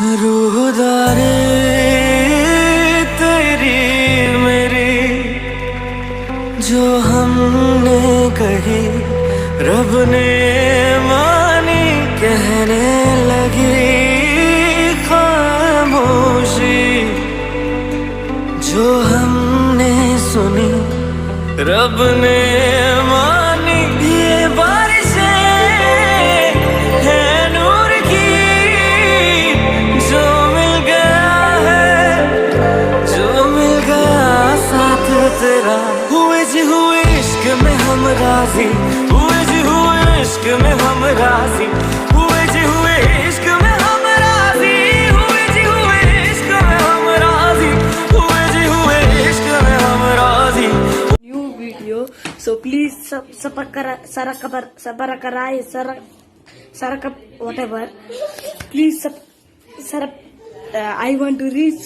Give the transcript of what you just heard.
रूहदारे तेरी मेरी जो हमने कही रब ने मानी, कहने लगी खामोशी जो हमने सुनी रब ने मानी। ये बारिशें हैं नूर की जो मिल गया है, जो मिल गया साथ तेरा। हुए जी हुए इश्क में हम राजी, हुए जी हुए इश्क में हम राजी, हुए जी हुए इश्क में हम राजी, हुए जी हुए इश्क में हम राजी, हुए जी हुए इश्क में हम राजी। New video, so please whatever, please I want to reach